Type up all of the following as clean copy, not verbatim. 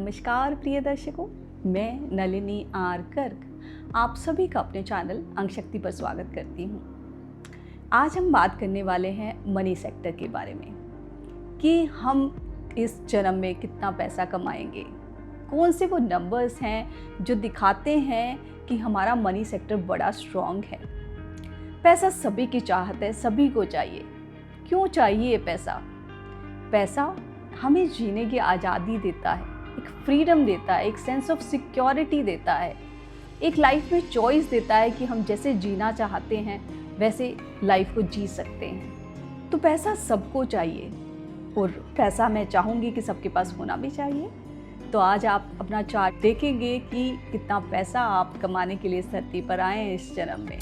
नमस्कार प्रिय दर्शकों, मैं नलिनी आर गर्ग आप सभी का अपने चैनल अंक शक्ति पर स्वागत करती हूँ। आज हम बात करने वाले हैं मनी सेक्टर के बारे में कि हम इस जन्म में कितना पैसा कमाएंगे, कौन से वो नंबर्स हैं जो दिखाते हैं कि हमारा मनी सेक्टर बड़ा स्ट्रॉन्ग है। पैसा सभी की चाहत है, सभी को चाहिए। क्यों चाहिए पैसा? पैसा हमें जीने की आज़ादी देता है, एक फ्रीडम देता है, एक सेंस ऑफ सिक्योरिटी देता है, एक लाइफ में चॉइस देता है कि हम जैसे जीना चाहते हैं वैसे लाइफ को जी सकते हैं। तो पैसा सबको चाहिए और पैसा मैं चाहूँगी कि सबके पास होना भी चाहिए। तो आज आप अपना चार्ट देखेंगे कि कितना पैसा आप कमाने के लिए इस धरती पर आए हैं इस जन्म में।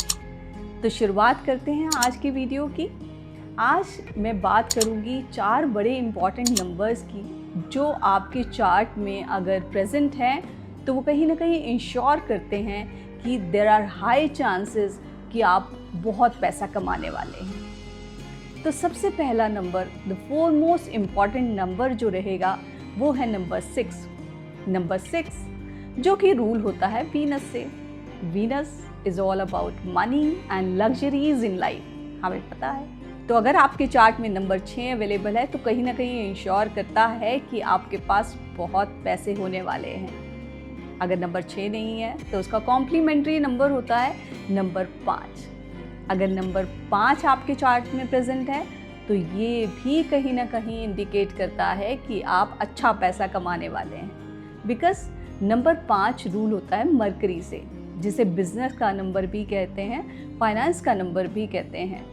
तो शुरुआत करते हैं आज की वीडियो की। आज मैं बात करूंगी 4 बड़े इम्पॉर्टेंट नंबर्स की जो आपके चार्ट में अगर प्रेजेंट हैं तो वो कहीं ना कहीं इंश्योर करते हैं कि देयर आर हाई चांसेस कि आप बहुत पैसा कमाने वाले हैं। तो सबसे पहला number, the foremost important number जो रहेगा वो है नंबर 6। नंबर 6 जो कि रूल होता है वीनस से। Venus is all about money and luxuries in life, हमें पता है। तो अगर आपके चार्ट में नंबर 6 अवेलेबल है तो कहीं ना कहीं इंश्योर करता है कि आपके पास बहुत पैसे होने वाले हैं। अगर नंबर 6 नहीं है तो उसका कॉम्प्लीमेंट्री नंबर होता है नंबर 5। अगर नंबर 5 आपके चार्ट में प्रेजेंट है तो ये भी कहीं ना कहीं इंडिकेट करता है कि आप अच्छा पैसा कमाने वाले हैं। बिकॉज नंबर 5 रूल होता है मरकरी से, जिसे बिजनेस का नंबर भी कहते हैं, फाइनेंस का नंबर भी कहते हैं,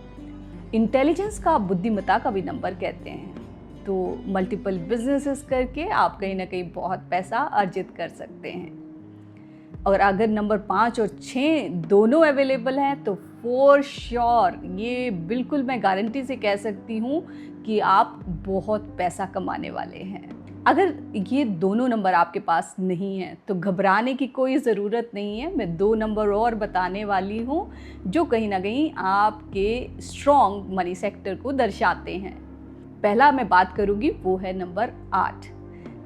इंटेलिजेंस का, बुद्धिमत्ता का भी नंबर कहते हैं। तो मल्टीपल बिजनेसेस करके आप कहीं ना कहीं बहुत पैसा अर्जित कर सकते हैं। और अगर नंबर 5 और 6 दोनों अवेलेबल हैं तो फॉर श्योर ये बिल्कुल मैं गारंटी से कह सकती हूँ कि आप बहुत पैसा कमाने वाले हैं। अगर ये दोनों नंबर आपके पास नहीं हैं तो घबराने की कोई ज़रूरत नहीं है। मैं 2 नंबर और बताने वाली हूँ जो कहीं ना कहीं आपके स्ट्रॉन्ग मनी सेक्टर को दर्शाते हैं। पहला मैं बात करूँगी वो है नंबर 8।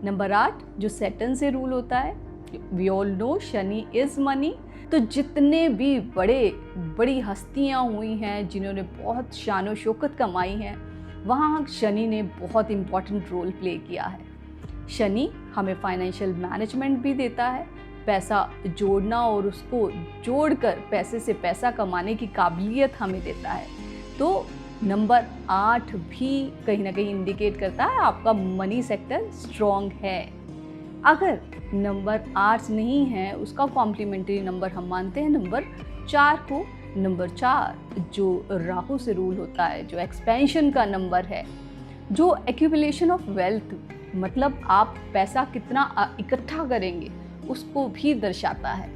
नंबर 8 जो सैटर्न से रूल होता है। We all know Shani is money. तो जितने भी बड़ी हस्तियाँ हुई हैं जिन्होंने बहुत शान व शौकत कमाई है, वहाँ शनि ने बहुत इम्पॉर्टेंट रोल प्ले किया है। शनि हमें फाइनेंशियल मैनेजमेंट भी देता है, पैसा जोड़ना और उसको जोड़कर पैसे से पैसा कमाने की काबिलियत हमें देता है। तो नंबर 8 भी कहीं ना कहीं इंडिकेट करता है आपका मनी सेक्टर स्ट्रॉन्ग है। अगर नंबर 8 नहीं है उसका कॉम्प्लीमेंट्री नंबर हम मानते हैं नंबर 4 को। नंबर 4 जो राहु से रूल होता है, जो एक्सपेंशन का नंबर है, जो एक्यूमुलेशन ऑफ वेल्थ, मतलब आप पैसा कितना इकट्ठा करेंगे उसको भी दर्शाता है।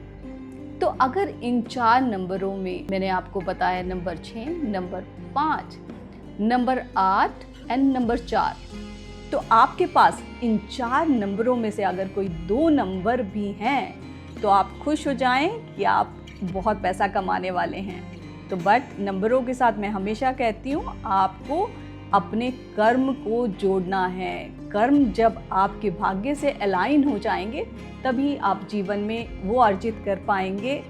तो अगर इन 4 नंबरों में मैंने आपको बताया number 6, number 5, number 8 and number 4, तो आपके पास इन 4 नंबरों में से अगर कोई 2 नंबर भी हैं तो आप खुश हो जाएं कि आप बहुत पैसा कमाने वाले हैं। तो बट नंबरों के साथ मैं हमेशा कहती हूँ आपको अपने कर्म को जोड़ना है। कर्म जब आपके भाग्य से अलाइन हो जाएंगे तभी आप जीवन में वो अर्जित कर पाएंगे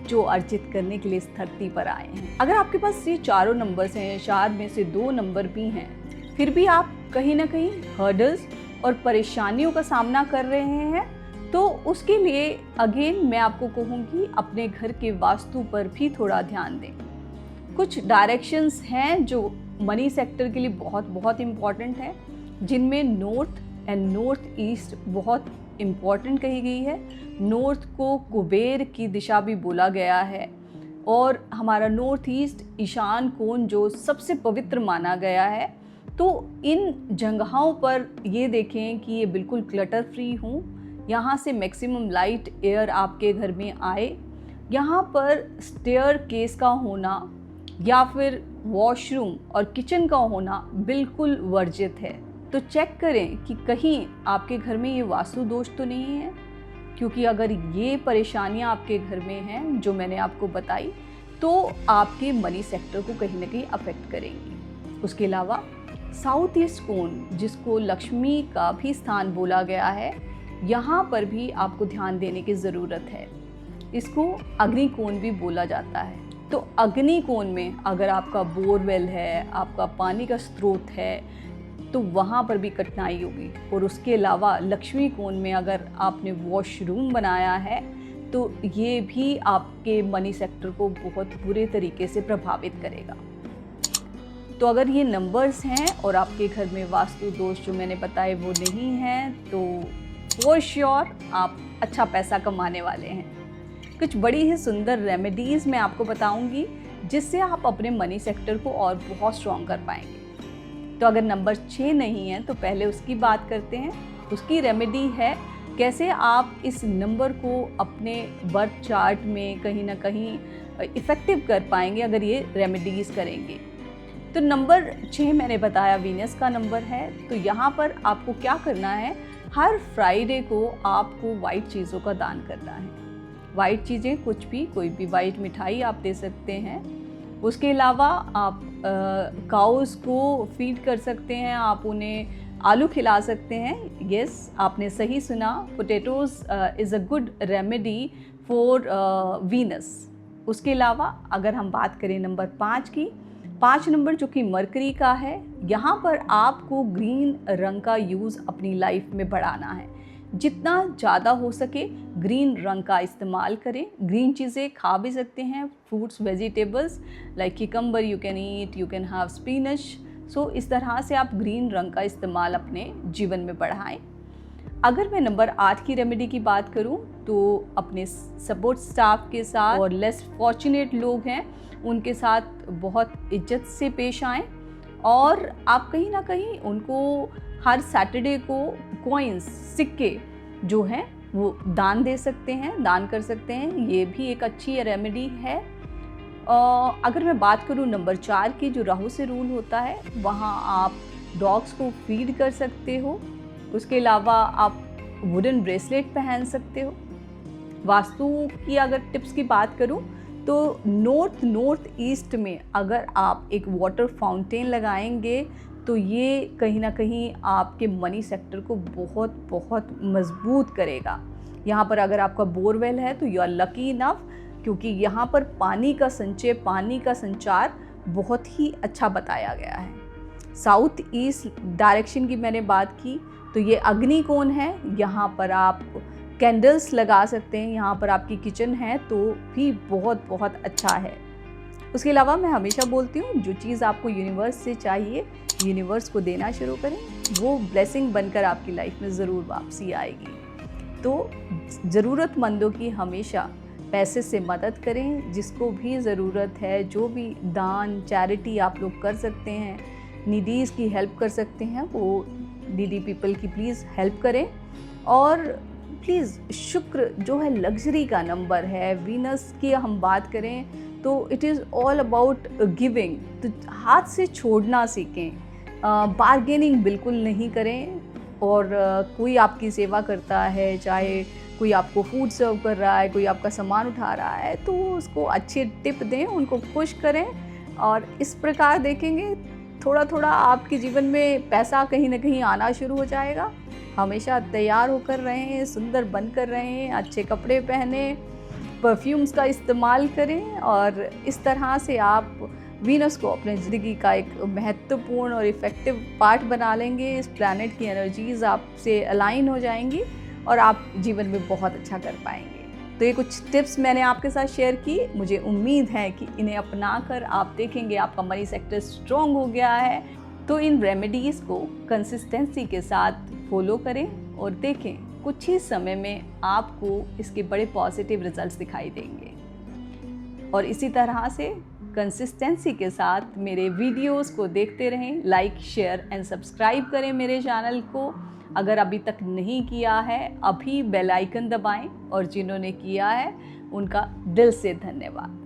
जो अर्जित करने के लिए इस धरती पर आए हैं। अगर आपके पास ये चारों नंबर्स हैं, 4 में से 2 नंबर भी हैं, फिर भी आप कहीं ना कहीं हर्डल्स और परेशानियों का सामना कर रहे हैं, तो उसके लिए अगेन मैं आपको कहूँगी अपने घर के वास्तु पर भी थोड़ा ध्यान दें। कुछ डायरेक्शंस हैं जो मनी सेक्टर के लिए बहुत बहुत इम्पॉर्टेंट है, जिनमें नॉर्थ एंड नॉर्थ ईस्ट बहुत इम्पॉर्टेंट कही गई है। नॉर्थ को कुबेर की दिशा भी बोला गया है और हमारा नॉर्थ ईस्ट ईशान कोण जो सबसे पवित्र माना गया है। तो इन जगहों पर ये देखें कि ये बिल्कुल क्लटर फ्री हों, यहाँ से मैक्सिमम लाइट एयर आपके घर में आए। यहाँ पर स्टेयर केस का होना या फिर वॉशरूम और किचन का होना बिल्कुल वर्जित है। तो चेक करें कि कहीं आपके घर में ये वास्तु दोष तो नहीं है, क्योंकि अगर ये परेशानियां आपके घर में हैं जो मैंने आपको बताई तो आपके मनी सेक्टर को कहीं ना कहीं अफेक्ट करेंगी। उसके अलावा साउथ ईस्ट कोण जिसको लक्ष्मी का भी स्थान बोला गया है, यहाँ पर भी आपको ध्यान देने की ज़रूरत है। इसको अग्निकोण भी बोला जाता है। तो अग्निकोण में अगर आपका बोरवेल है, आपका पानी का स्रोत है, तो वहाँ पर भी कठिनाई होगी। और उसके अलावा लक्ष्मी कोण में अगर आपने वॉशरूम बनाया है तो ये भी आपके मनी सेक्टर को बहुत बुरे तरीके से प्रभावित करेगा। तो अगर ये नंबर्स हैं और आपके घर में वास्तु दोष जो मैंने बताए वो नहीं हैं, तो फॉर श्योर आप अच्छा पैसा कमाने वाले हैं। कुछ बड़ी ही सुंदर रेमेडीज़ मैं आपको बताऊंगी जिससे आप अपने मनी सेक्टर को और बहुत स्ट्रॉन्ग कर पाएंगे। तो अगर नंबर 6 नहीं है तो पहले उसकी बात करते हैं। उसकी रेमेडी है कैसे आप इस नंबर को अपने बर्थ चार्ट में कहीं ना कहीं इफ़ेक्टिव कर पाएंगे अगर ये रेमेडीज़ करेंगे। तो नंबर 6 मैंने बताया वीनस का नंबर है। तो यहाँ पर आपको क्या करना है, हर फ्राइडे को आपको वाइट चीज़ों का दान करना है। वाइट चीज़ें कुछ भी, कोई भी वाइट मिठाई आप दे सकते हैं। उसके अलावा आप काउस को फीड कर सकते हैं, आप उन्हें आलू खिला सकते हैं। यस, आपने सही सुना, potatoes is a good remedy for Venus. उसके अलावा अगर हम बात करें नंबर 5 की, 5 नंबर जो कि मरकरी का है, यहाँ पर आपको ग्रीन रंग का यूज़ अपनी लाइफ में बढ़ाना है। जितना ज़्यादा हो सके ग्रीन रंग का इस्तेमाल करें। ग्रीन चीज़ें खा भी सकते हैं, fruits, vegetables like cucumber you can eat, you can have spinach. So इस तरह से आप ग्रीन रंग का इस्तेमाल अपने जीवन में बढ़ाएं। अगर मैं नंबर 8 की रेमेडी की बात करूं तो अपने सपोर्ट स्टाफ के साथ और लेस फॉर्चुनेट लोग हैं उनके साथ बहुत इज्जत से पेश आएं और आप कहीं ना कहीं उनको हर सैटरडे को कॉइन्स, सिक्के जो हैं वो दान दे सकते हैं, दान कर सकते हैं। ये भी एक अच्छी रेमेडी है। अगर मैं बात करूँ नंबर 4 की, जो राहु से रूल होता है, वहाँ आप डॉग्स को फीड कर सकते हो। उसके अलावा आप वुडन ब्रेसलेट पहन सकते हो। वास्तु की अगर टिप्स की बात करूँ तो नॉर्थ ईस्ट में अगर आप एक वाटर फाउंटेन लगाएंगे तो ये कहीं ना कहीं आपके मनी सेक्टर को बहुत बहुत मजबूत करेगा। यहाँ पर अगर आपका बोरवेल है तो यू आर लकी इनफ, क्योंकि यहाँ पर पानी का संचय, पानी का संचार बहुत ही अच्छा बताया गया है। साउथ ईस्ट डायरेक्शन की मैंने बात की तो ये अग्निकोण है, यहाँ पर आप कैंडल्स लगा सकते हैं। यहाँ पर आपकी किचन है तो भी बहुत बहुत अच्छा है। उसके अलावा मैं हमेशा बोलती हूँ, जो चीज़ आपको यूनिवर्स से चाहिए यूनिवर्स को देना शुरू करें, वो ब्लेसिंग बनकर आपकी लाइफ में ज़रूर वापसी आएगी। तो ज़रूरतमंदों की हमेशा पैसे से मदद करें, जिसको भी ज़रूरत है, जो भी दान चैरिटी आप लोग कर सकते हैं, नीडीज़ की हेल्प कर सकते हैं, वो नीडी पीपल की प्लीज़ हेल्प करें। और प्लीज़ शुक्र जो है लग्जरी का नंबर है। वीनस की हम बात करें तो it is all about giving. तो हाथ से छोड़ना सीखें, बार्गेनिंग बिल्कुल नहीं करें। और कोई आपकी सेवा करता है, चाहे कोई आपको फूड सर्व कर रहा है, कोई आपका सामान उठा रहा है, तो उसको अच्छे टिप दें, उनको खुश करें। और इस प्रकार देखेंगे थोड़ा थोड़ा आपके जीवन में पैसा कहीं ना कहीं आना शुरू हो जाएगा। हमेशा तैयार होकर रहें, सुंदर बनकर रहें, अच्छे कपड़े पहने, परफ्यूम्स का इस्तेमाल करें और इस तरह से आप वीनस को अपने ज़िंदगी का एक महत्वपूर्ण और इफ़ेक्टिव पार्ट बना लेंगे। इस प्लैनेट की एनर्जीज़ आपसे अलाइन हो जाएंगी और आप जीवन में बहुत अच्छा कर पाएंगे। तो ये कुछ टिप्स मैंने आपके साथ शेयर की। मुझे उम्मीद है कि इन्हें अपनाकर आप देखेंगे आपका मनी सेक्टर स्ट्रॉन्ग हो गया है। तो इन रेमेडीज़ को कंसिस्टेंसी के साथ फॉलो करें और देखें कुछ ही समय में आपको इसके बड़े पॉजिटिव रिजल्ट्स दिखाई देंगे। और इसी तरह से कंसिस्टेंसी के साथ मेरे वीडियोस को देखते रहें। लाइक, शेयर एंड सब्सक्राइब करें मेरे चैनल को। अगर अभी तक नहीं किया है, अभी बेल आइकन दबाएं और जिन्होंने किया है उनका दिल से धन्यवाद।